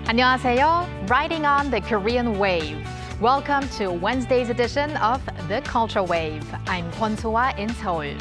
안녕하세요. Riding on the Korean wave. Welcome to Wednesday's edition of The Culture Wave. I'm Kwon in Seoul.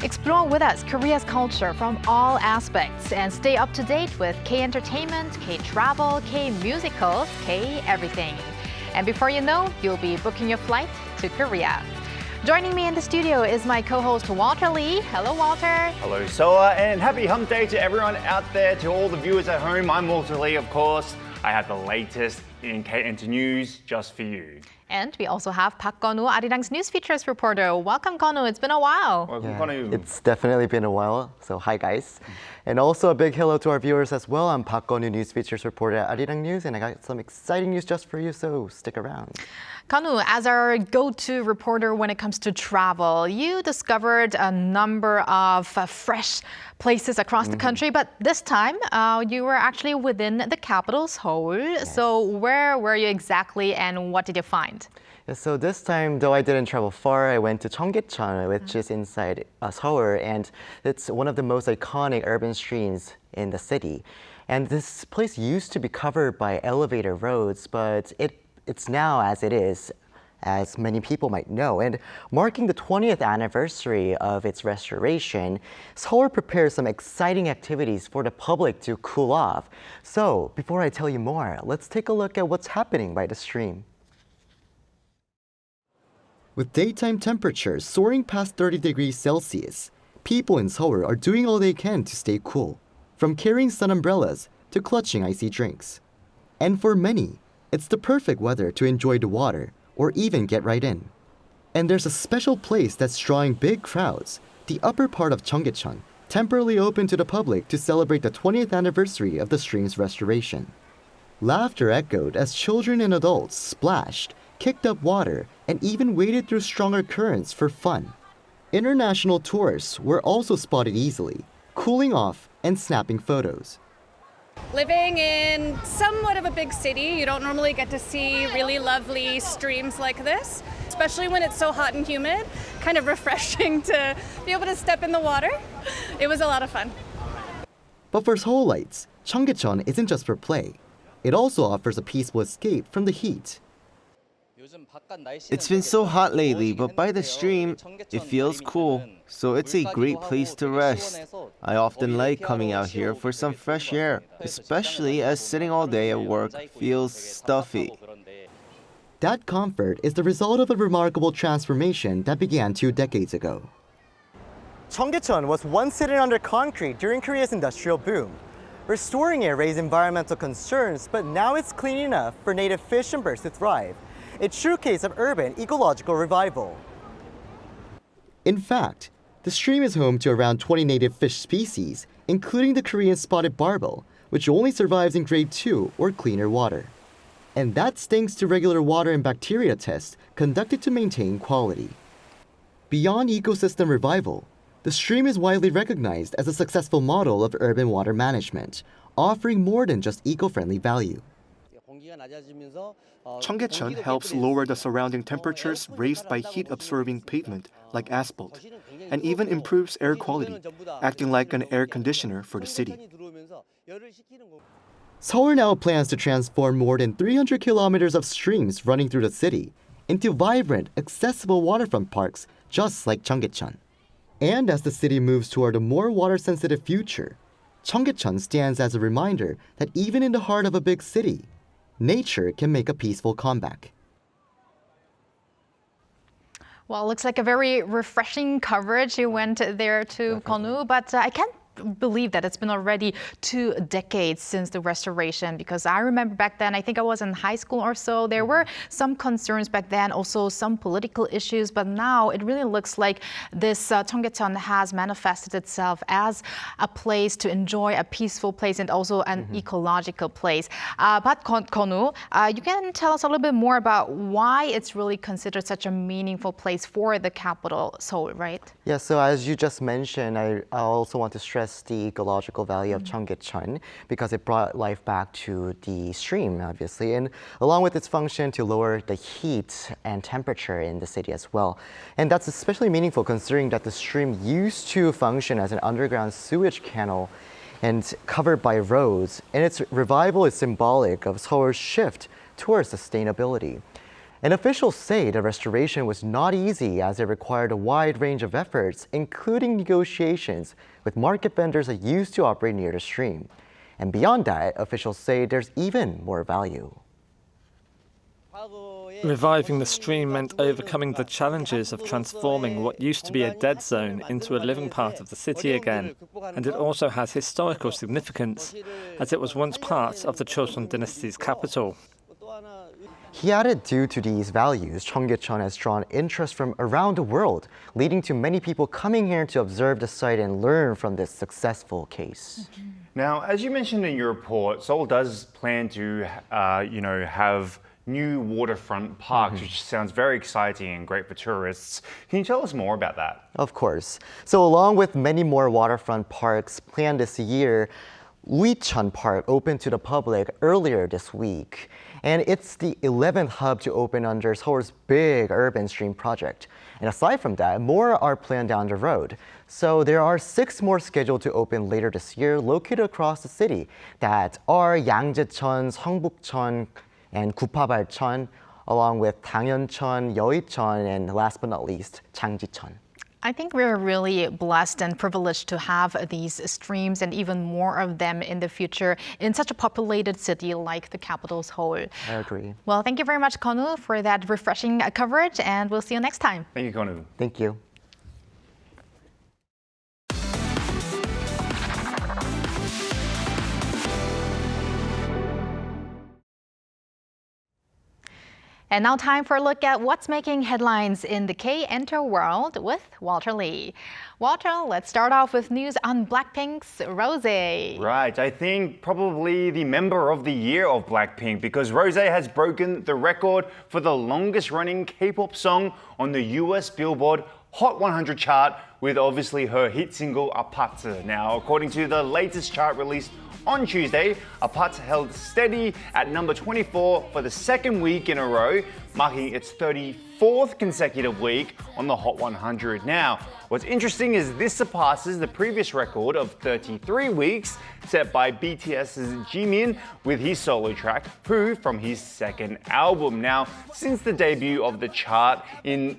Explore with us Korea's culture from all aspects and stay up to date with K-entertainment, K-travel, K-musicals, K-everything. And before you know, you'll be booking your flight to Korea. Joining me in the studio is my co-host Walter Lee. Hello, Walter. Hello, Soa, and happy hump day to everyone out there, to all the viewers at home. I'm Walter Lee, of course. I have the latest in K-Enter news just for you. And we also have Park Konu, Arirang's news features reporter. Welcome, Konu. It's been a while. Welcome, Konu. It's definitely been a while, so hi guys. And also a big hello to our viewers as well. I'm Park Konu, news features reporter at Arirang News, and I got some exciting news just for you, so stick around. Konu, as our go-to reporter when it comes to travel, you discovered a number of fresh places across the country, but this time you were actually within the capital, Seoul. Yes. So where were you exactly and what did you find? So this time, though I didn't travel far, I went to Cheonggyecheon, which is inside Seoul, and it's one of the most iconic urban streams in the city. And this place used to be covered by elevator roads, but it's now as it is, as many people might know. And marking the 20th anniversary of its restoration, Seoul prepares some exciting activities for the public to cool off. So before I tell you more, let's take a look at what's happening by the stream. With daytime temperatures soaring past 30 degrees Celsius, people in Seoul are doing all they can to stay cool, from carrying sun umbrellas to clutching icy drinks. And for many, it's the perfect weather to enjoy the water or even get right in. And there's a special place that's drawing big crowds, the upper part of Cheonggyecheon, temporarily open to the public to celebrate the 20th anniversary of the stream's restoration. Laughter echoed as children and adults splashed, kicked up water, and even waded through stronger currents for fun. International tourists were also spotted easily, cooling off and snapping photos. Living in somewhat of a big city, you don't normally get to see really lovely streams like this, especially when it's so hot and humid. Kind of refreshing to be able to step in the water. It was a lot of fun. But for Seoulites, Cheonggyecheon isn't just for play. It also offers a peaceful escape from the heat. It's been so hot lately, but by the stream, it feels cool. So it's a great place to rest. I often like coming out here for some fresh air, especially as sitting all day at work feels stuffy. That comfort is the result of a remarkable transformation that began 2 decades ago. Cheonggyecheon was once sitting under concrete during Korea's industrial boom. Restoring it raised environmental concerns, but now it's clean enough for native fish and birds to thrive. A true case of urban ecological revival. In fact, the stream is home to around 20 native fish species, including the Korean spotted barbel, which only survives in grade 2 or cleaner water. And that's thanks to regular water and bacteria tests conducted to maintain quality. Beyond ecosystem revival, the stream is widely recognized as a successful model of urban water management, offering more than just eco-friendly value. Cheonggyecheon helps lower the surrounding temperatures raised by heat-absorbing pavement like asphalt, and even improves air quality, acting like an air conditioner for the city. Seoul now plans to transform more than 300 kilometers of streams running through the city into vibrant, accessible waterfront parks just like Cheonggyecheon. And as the city moves toward a more water-sensitive future, Cheonggyecheon stands as a reminder that even in the heart of a big city, nature can make a peaceful comeback. Well, it looks like a very refreshing coverage. You went there to Konu, but I can't believe that it's been already 2 decades since the restoration, because I remember back then, I think I was in high school or so, there were some concerns back then, also some political issues, but now it really looks like this Cheonggyecheon has manifested itself as a place to enjoy, a peaceful place and also an ecological place. But Konu, you can tell us a little bit more about why it's really considered such a meaningful place for the capital, Seoul, right? Yeah, so as you just mentioned, I also want to stress the ecological value of Cheonggyecheon because it brought life back to the stream, obviously, and along with its function to lower the heat and temperature in the city as well. And that's especially meaningful considering that the stream used to function as an underground sewage canal and covered by roads, and its revival is symbolic of Seoul's shift towards sustainability. And officials say the restoration was not easy as it required a wide range of efforts, including negotiations with market vendors that used to operate near the stream. And beyond that, officials say there's even more value. Reviving the stream meant overcoming the challenges of transforming what used to be a dead zone into a living part of the city again. And it also has historical significance, as it was once part of the Joseon dynasty's capital. He added due to these values, Cheonggyecheon has drawn interest from around the world, leading to many people coming here to observe the site and learn from this successful case. Now, as you mentioned in your report, Seoul does plan to, have new waterfront parks, which sounds very exciting and great for tourists. Can you tell us more about that? Of course. So along with many more waterfront parks planned this year, Uicheon Park opened to the public earlier this week. And it's the 11th hub to open under Seoul's big urban stream project. And aside from that, more are planned down the road. So there are 6 more scheduled to open later this year, located across the city, that are Yangjaecheon, Seongbukcheon, and Gupabalcheon, along with Dangyeoncheon, Yeouicheon, and last but not least, Changjicheon. I think we're really blessed and privileged to have these streams and even more of them in the future in such a populated city like the capital, Seoul. I agree. Well, thank you very much, Konu, for that refreshing coverage, and we'll see you next time. Thank you, Konu. Thank you. And now time for a look at what's making headlines in the K-Enter world with Walter Lee. Walter, let's start off with news on Blackpink's Rosé. Right, I think probably the member of the year of Blackpink, because Rosé has broken the record for the longest running K-pop song on the US Billboard Hot 100 chart with obviously her hit single Apart. Now, according to the latest chart released on Tuesday, Apart held steady at number 24 for the second week in a row, marking its 34th consecutive week on the Hot 100. Now, what's interesting is this surpasses the previous record of 33 weeks set by BTS's Jimin with his solo track, Who, from his second album. Now, since its debut on the chart in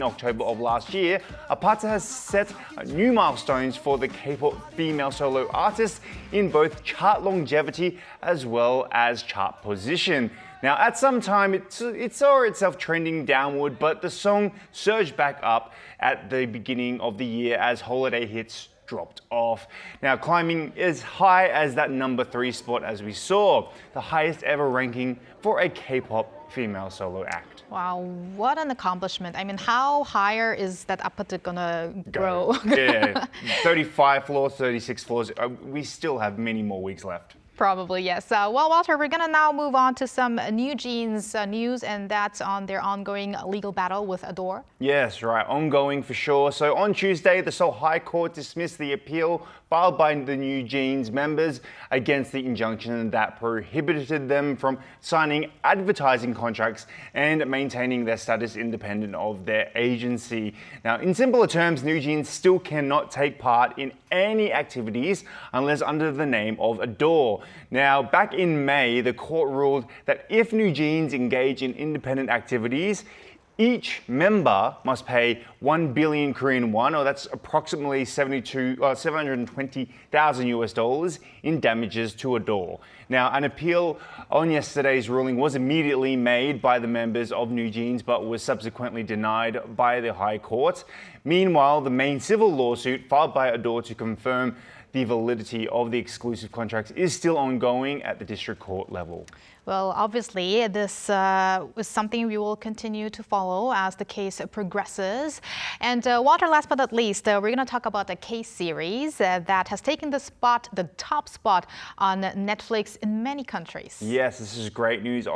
October of last year, Apart has set new milestones for the K-pop female solo artist in both chart longevity as well as chart position. Now, at some time, it saw itself trending downward, but the song surged back up at the beginning of the year as holiday hits dropped off. Now, climbing as high as that number 3 spot as we saw, the highest ever ranking for a K-pop female solo act. Wow, what an accomplishment. I mean, how higher is that Apart gonna grow? Yeah, 35 floors, 36 floors. We still have many more weeks left. Probably, yes. Well, Walter, we're going to now move on to some New Jeans news, and that's on their ongoing legal battle with Adore. Yes, right. Ongoing for sure. So on Tuesday, the Seoul High Court dismissed the appeal filed by the New Jeans members against the injunction that prohibited them from signing advertising contracts and maintaining their status independent of their agency. Now, in simpler terms, New Jeans still cannot take part in any activities unless under the name of Adore. Now, back in May, the court ruled that if New Jeans engage in independent activities, each member must pay 1 billion Korean won, or that's approximately 720,000 US dollars in damages to Adore. Now, an appeal on yesterday's ruling was immediately made by the members of New Jeans, but was subsequently denied by the High Court. Meanwhile, the main civil lawsuit filed by Adore to confirm the validity of the exclusive contracts is still ongoing at the district court level. Well, obviously, this is something we will continue to follow as the case progresses. And Walter, last but not least, we're going to talk about the case series that has taken the top spot on Netflix in many countries. Yes, this is great news.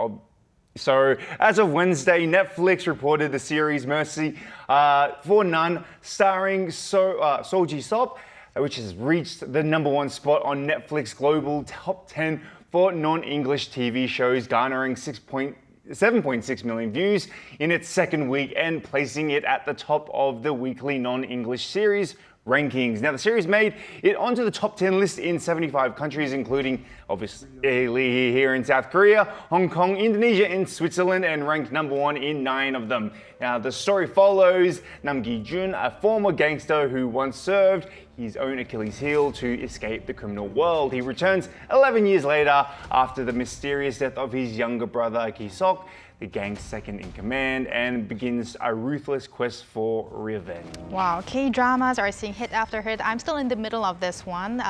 So, as of Wednesday, Netflix reported the series Mercy for None, starring So Ji-sop, which has reached the #1 spot on Netflix Global Top 10 for non-English TV shows, garnering 7.6 million views in its second week and placing it at the top of the weekly non-English series rankings. Now, the series made it onto the top 10 list in 75 countries, including obviously here in South Korea, Hong Kong, Indonesia, and Switzerland, and ranked number 1 in 9 of them. Now, the story follows Nam Gi-jun, a former gangster who once served his own Achilles heel to escape the criminal world. He returns 11 years later after the mysterious death of his younger brother, Ki-sok, the gang's second in command, and begins a ruthless quest for revenge. Wow, K-dramas are seeing hit after hit. I'm still in the middle of this one.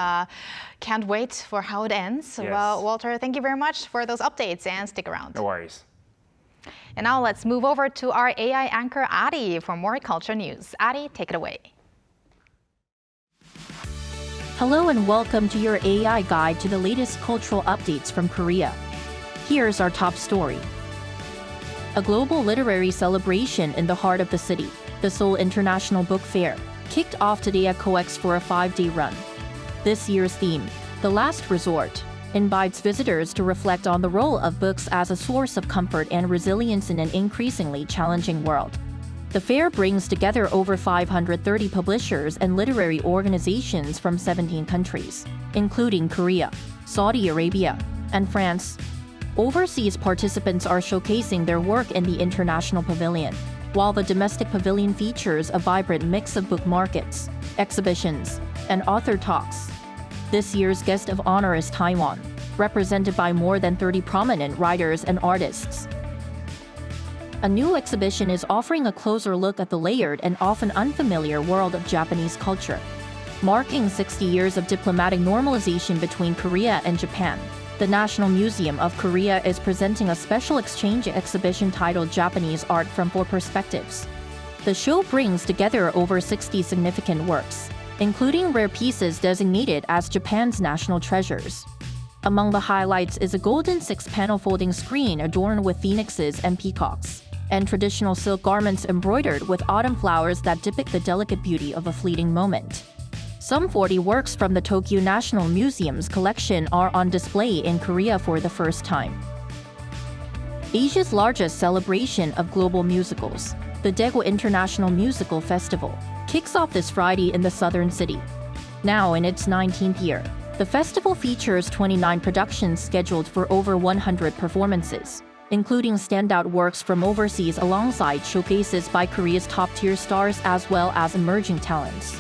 Can't wait for how it ends. Yes. Well, Walter, thank you very much for those updates, and stick around. No worries. And now let's move over to our AI anchor, Adi, for more culture news. Adi, take it away. Hello and welcome to your AI guide to the latest cultural updates from Korea. Here's our top story. A global literary celebration in the heart of the city, the Seoul International Book Fair, kicked off today at COEX for a 5-day run. This year's theme, The Last Resort, invites visitors to reflect on the role of books as a source of comfort and resilience in an increasingly challenging world. The fair brings together over 530 publishers and literary organizations from 17 countries, including Korea, Saudi Arabia, and France. Overseas participants are showcasing their work in the international pavilion, while the domestic pavilion features a vibrant mix of book markets, exhibitions, and author talks. This year's guest of honor is Taiwan, represented by more than 30 prominent writers and artists. A new exhibition is offering a closer look at the layered and often unfamiliar world of Japanese culture. Marking 60 years of diplomatic normalization between Korea and Japan, the National Museum of Korea is presenting a special exchange exhibition titled Japanese Art from 4 Perspectives. The show brings together over 60 significant works, including rare pieces designated as Japan's national treasures. Among the highlights is a golden 6-panel folding screen adorned with phoenixes and peacocks, and traditional silk garments embroidered with autumn flowers that depict the delicate beauty of a fleeting moment. Some 40 works from the Tokyo National Museum's collection are on display in Korea for the first time. Asia's largest celebration of global musicals, the Daegu International Musical Festival, kicks off this Friday in the southern city. Now in its 19th year, the festival features 29 productions scheduled for over 100 performances, including standout works from overseas alongside showcases by Korea's top-tier stars as well as emerging talents.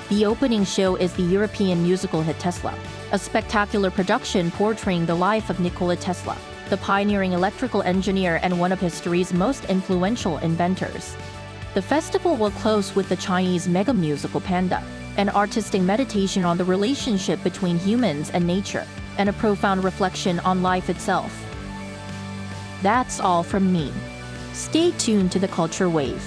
The opening show is the European musical hit Tesla, a spectacular production portraying the life of Nikola Tesla, the pioneering electrical engineer and one of history's most influential inventors. The festival will close with the Chinese mega musical Panda, an artistic meditation on the relationship between humans and nature, and a profound reflection on life itself. That's all from me. Stay tuned to the Culture Wave.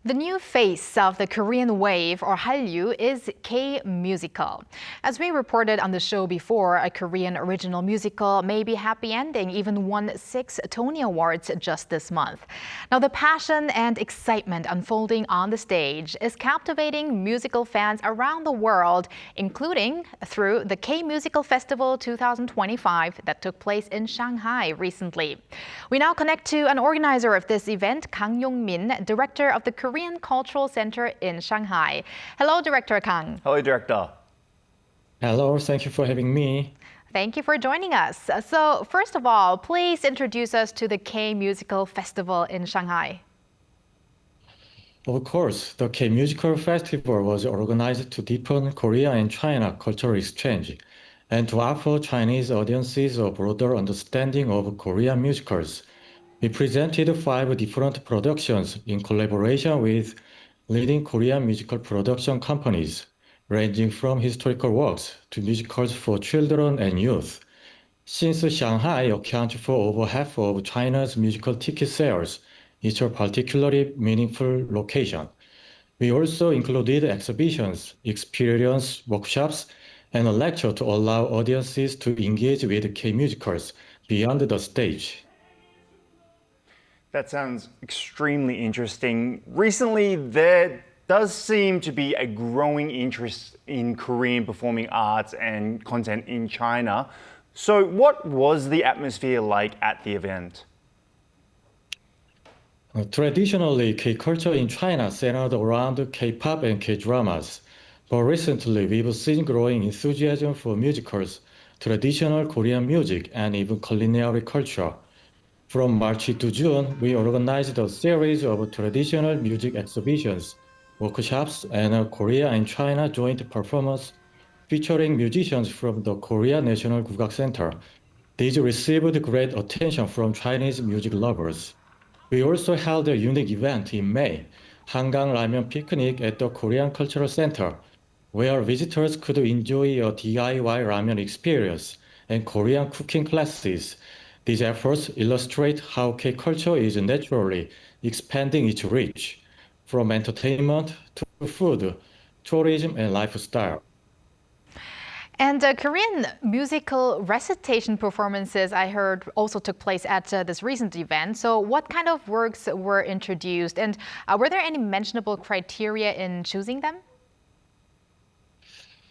The new face of the Korean wave, or Hallyu, is K-musical. As we reported on the show before, a Korean original musical may be happy ending even won 6 Tony Awards just this month. Now, the passion and excitement unfolding on the stage is captivating musical fans around the world, including through the K-Musical Festival 2025 that took place in Shanghai recently. We now connect to an organizer of this event, Kang Yong-min, director of the Korean Cultural Center in Shanghai. Hello, Director Kang. Hello, Director. Hello, thank you for having me. Thank you for joining us. So, first of all, please introduce us to the K-Musical Festival in Shanghai. Of course, the K-Musical Festival was organized to deepen Korea and China cultural exchange and to offer Chinese audiences a broader understanding of Korean musicals. We presented 5 different productions in collaboration with leading Korean musical production companies, ranging from historical works to musicals for children and youth. Since Shanghai accounts for over half of China's musical ticket sales, it's a particularly meaningful location. We also included exhibitions, experience workshops, and a lecture to allow audiences to engage with K-musicals beyond the stage. That sounds extremely interesting. Recently, there does seem to be a growing interest in Korean performing arts and content in China. So, what was the atmosphere like at the event? Traditionally, K-culture in China centered around K-pop and K-dramas. But recently, we've seen growing enthusiasm for musicals, traditional Korean music, and even culinary culture. From March to June, we organized a series of traditional music exhibitions, workshops, and a Korea and China joint performance featuring musicians from the Korea National Gugak Center. These received great attention from Chinese music lovers. We also held a unique event in May, Hangang Ramen Picnic at the Korean Cultural Center, where visitors could enjoy a DIY ramen experience and Korean cooking classes. These efforts illustrate how K-culture is naturally expanding its reach, from entertainment to food, tourism, and lifestyle. And Korean musical recitation performances, I heard, also took place at this recent event. So, what kind of works were introduced, and were there any mentionable criteria in choosing them?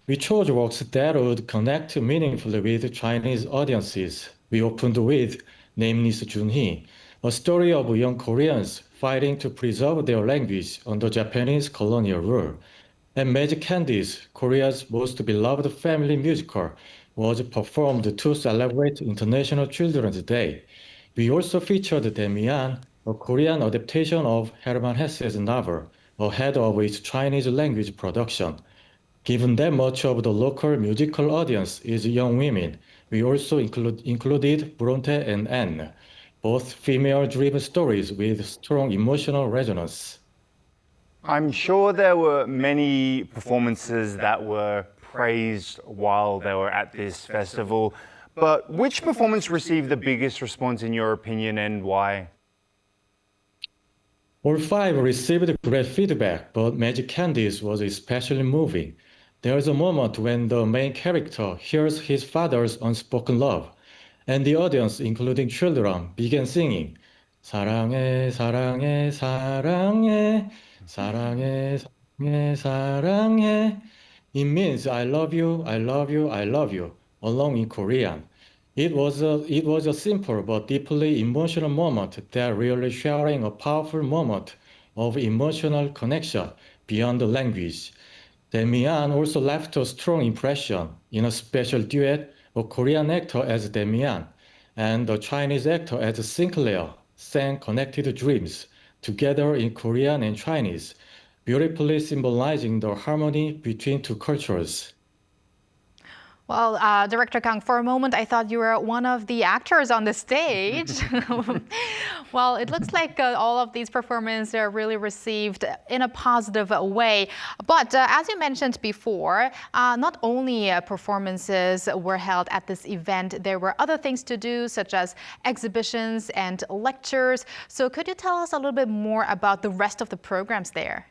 We chose works that would connect meaningfully with Chinese audiences. We opened with Nameless Junhee, a story of young Koreans fighting to preserve their language under Japanese colonial rule. And Magic Candies, Korea's most beloved family musical, was performed to celebrate International Children's Day. We also featured Demian, a Korean adaptation of Hermann Hesse's novel, ahead of its Chinese language production. Given that much of the local musical audience is young women, we also included Bronte and Anne, both female-driven stories with strong emotional resonance. I'm sure there were many performances that were praised while they were at this festival, but which performance received the biggest response in your opinion and why? All five received great feedback, but Magic Candies was especially moving. There's a moment when the main character hears his father's unspoken love, and the audience, including children, began singing, 사랑해, 사랑해, 사랑해, 사랑해, 사랑해, 사랑해. It means I love you, I love you, I love you, along in Korean. It was a simple but deeply emotional moment that really sharing a powerful moment of emotional connection beyond the language. Demian also left a strong impression in a special duet, a Korean actor as Demian and a Chinese actor as Sinclair sang Connected Dreams together in Korean and Chinese, beautifully symbolizing the harmony between two cultures. Well, Director Kang, for a moment, I thought you were one of the actors on the stage. Well, it looks like all of these performances are really received in a positive way. But as you mentioned before, not only performances were held at this event, there were other things to do, such as exhibitions and lectures. So could you tell us a little bit more about the rest of the programs there?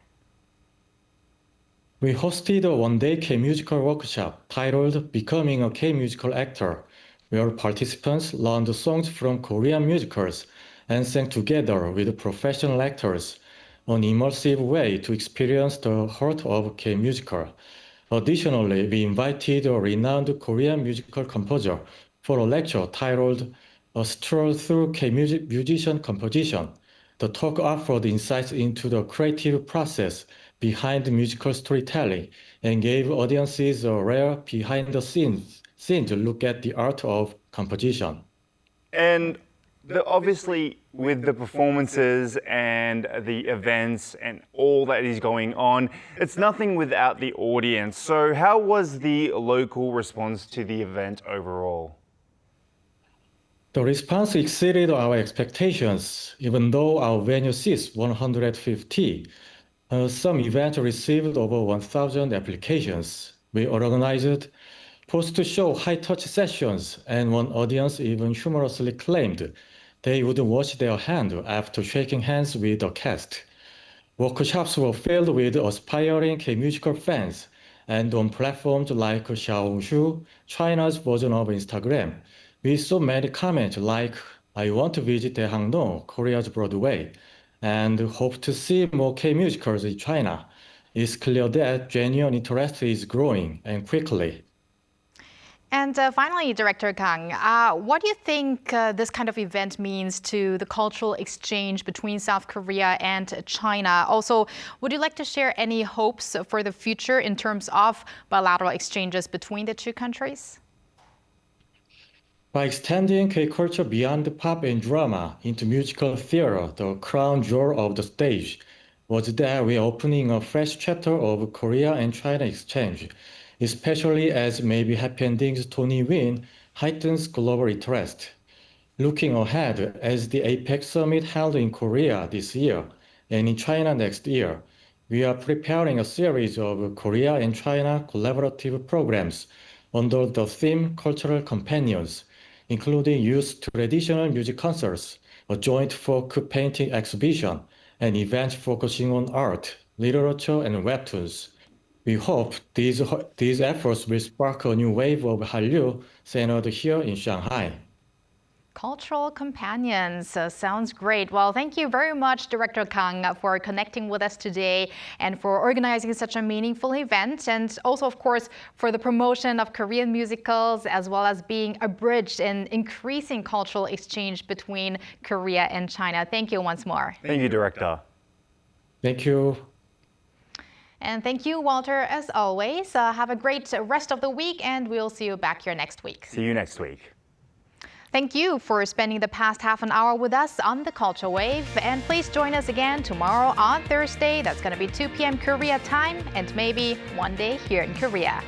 We hosted a one-day K-musical workshop titled Becoming a K-musical Actor, where participants learned songs from Korean musicals and sang together with professional actors, an immersive way to experience the heart of K-musical. Additionally, we invited a renowned Korean musical composer for a lecture titled A Stroll Through K-musician Composition. The talk offered insights into the creative process behind musical storytelling and gave audiences a rare behind-the-scenes look at the art of composition. And obviously, with the performances and the events and all that is going on, it's nothing without the audience. So, how was the local response to the event overall? The response exceeded our expectations, even though our venue seats 150. Some events received over 1,000 applications. We organized post-show high-touch sessions, and one audience even humorously claimed they would wash their hands after shaking hands with the cast. Workshops were filled with aspiring K-musical fans, and on platforms like Xiaohongshu, China's version of Instagram, we saw many comments like, I want to visit Daehangno, Korea's Broadway, and hope to see more K-musicals in China. It's clear that genuine interest is growing and quickly. And finally, Director Kang, what do you think this kind of event means to the cultural exchange between South Korea and China? Also, would you like to share any hopes for the future in terms of bilateral exchanges between the two countries? By extending K-culture beyond pop and drama into musical theater, the crown jewel of the stage was that we are opening a fresh chapter of Korea and China exchange, especially as maybe happy endings Tony win heightens global interest. Looking ahead, as the APEC summit held in Korea this year and in China next year, we are preparing a series of Korea and China collaborative programs under the theme Cultural Companions, including youth traditional music concerts, a joint folk painting exhibition, and events focusing on art, literature, and webtoons. We hope these efforts will spark a new wave of Hallyu centered here in Shanghai. Cultural companions sounds great. Well, thank you very much, Director Kang, for connecting with us today and for organizing such a meaningful event. And also, of course, for the promotion of Korean musicals, as well as being a bridge in increasing cultural exchange between Korea and China. Thank you once more. Thank you, Director. Thank you. And thank you, Walter, as always. Have a great rest of the week, and we'll see you back here next week. See you next week. Thank you for spending the past half an hour with us on the Culture Wave. And please join us again tomorrow on Thursday. That's going to be 2 p.m. Korea time and maybe one day here in Korea.